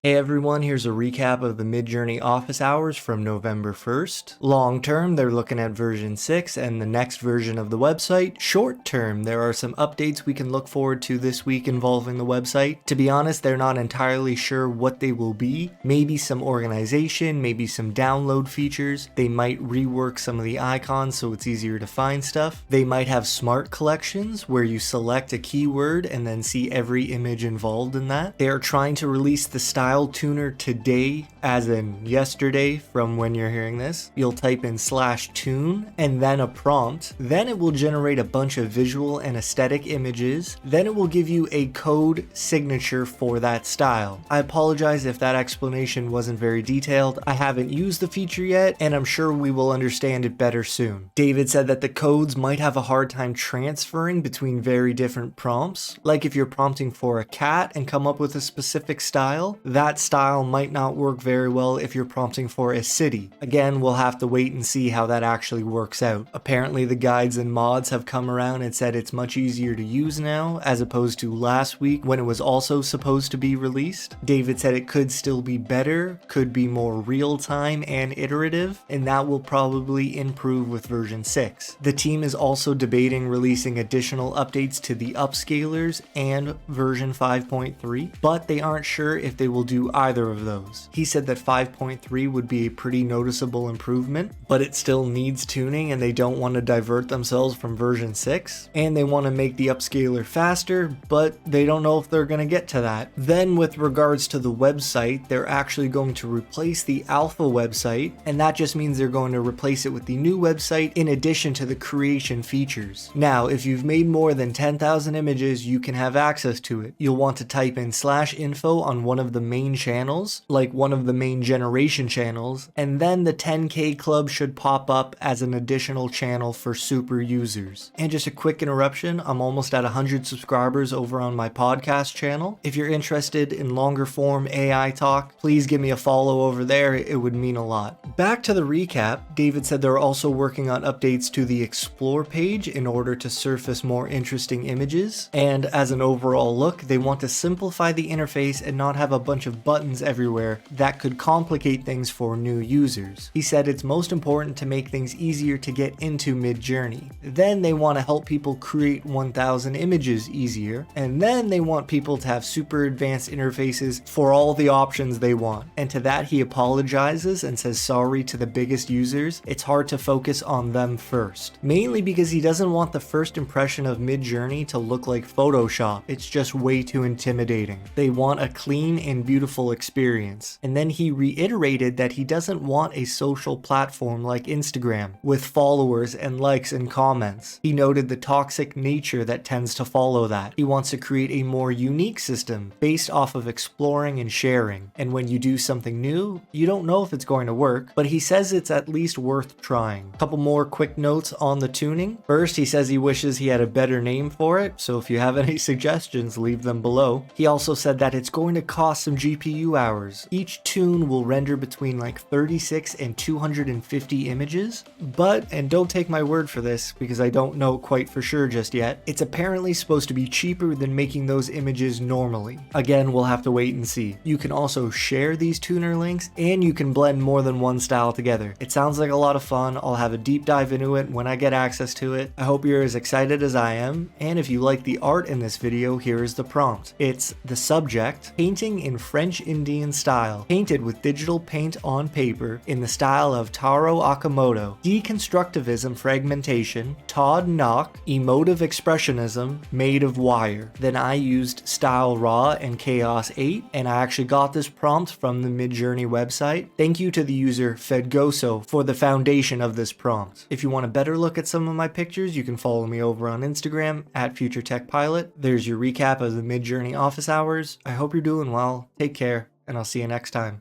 Hey everyone, here's a recap of the Midjourney Office Hours from November 1st. Long term, they're looking at version 6 and the next version of the website. Short term, there are some updates we can look forward to this week involving the website. To be honest, they're not entirely sure what they will be. Maybe some organization, maybe some download features. They might rework some of the icons so it's easier to find stuff. They might have smart collections where you select a keyword and then see every image involved in that. They are trying to release the style tuner today, as in yesterday from when you're hearing this. You'll type in /tune and then a prompt. Then it will generate a bunch of visual and aesthetic images. Then it will give you a code signature for that style. I apologize if that explanation wasn't very detailed. I haven't used the feature yet, and I'm sure we will understand it better soon. David said that the codes might have a hard time transferring between very different prompts. Like if you're prompting for a cat and come up with a specific style, that style might not work very well if you're prompting for a city. Again, we'll have to wait and see how that actually works out. Apparently the guides and mods have come around and said it's much easier to use now, as opposed to last week when it was also supposed to be released. David said it could still be better, could be more real-time and iterative, and that will probably improve with version 6. The team is also debating releasing additional updates to the upscalers and version 5.3, but they aren't sure if they will do either of those. He said that 5.3 would be a pretty noticeable improvement, but it still needs tuning and they don't want to divert themselves from version 6, and they want to make the upscaler faster, but they don't know if they're going to get to that. Then with regards to the website, they're actually going to replace the alpha website, and that just means they're going to replace it with the new website in addition to the creation features. Now, if you've made more than 10,000 images, you can have access to it. You'll want to type in /info on one of the main channels, like one of the main generation channels, and then the 10K club should pop up as an additional channel for super users. And just a quick interruption, I'm almost at 100 subscribers over on my podcast channel. If you're interested in longer form AI talk, please give me a follow over there, it would mean a lot. Back to the recap, David said they're also working on updates to the explore page in order to surface more interesting images, and as an overall look, they want to simplify the interface and not have a bunch of buttons everywhere that could complicate things for new users. He said it's most important to make things easier to get into Midjourney. Then they want to help people create 1,000 images easier, and then they want people to have super advanced interfaces for all the options they want. And to that he apologizes and says sorry to the biggest users. It's hard to focus on them first, mainly because he doesn't want the first impression of Midjourney to look like Photoshop. It's just way too intimidating. They want a clean and beautiful experience. And then he reiterated that he doesn't want a social platform like Instagram with followers and likes and comments. He noted the toxic nature that tends to follow that. He wants to create a more unique system based off of exploring and sharing. And when you do something new, you don't know if it's going to work, but he says it's at least worth trying. A couple more quick notes on the tuning. First, he says he wishes he had a better name for it, so if you have any suggestions, leave them below. He also said that it's going to cost some GPU hours. Each tune will render between like 36 and 250 images, but, and don't take my word for this because I don't know quite for sure just yet, it's apparently supposed to be cheaper than making those images normally. Again, we'll have to wait and see. You can also share these tuner links, and you can blend more than one style together. It sounds like a lot of fun. I'll have a deep dive into it when I get access to it. I hope you're as excited as I am, and if you like the art in this video, here is the prompt. It's the subject, painting in French Indian style, painted with digital paint on paper in the style of tarō okamoto, deconstructivism fragmentation, todd nauck, emotive expressionism, made of wire. Then I used style raw and chaos 8, and I actually got this prompt from the Midjourney website. Thank you to the user fedgoso for the foundation of this prompt. If you want a better look at some of my pictures, you can follow me over on Instagram at FutureTechPilot. There's your recap of the Midjourney Office Hours. I hope you're doing well. Take care, and I'll see you next time.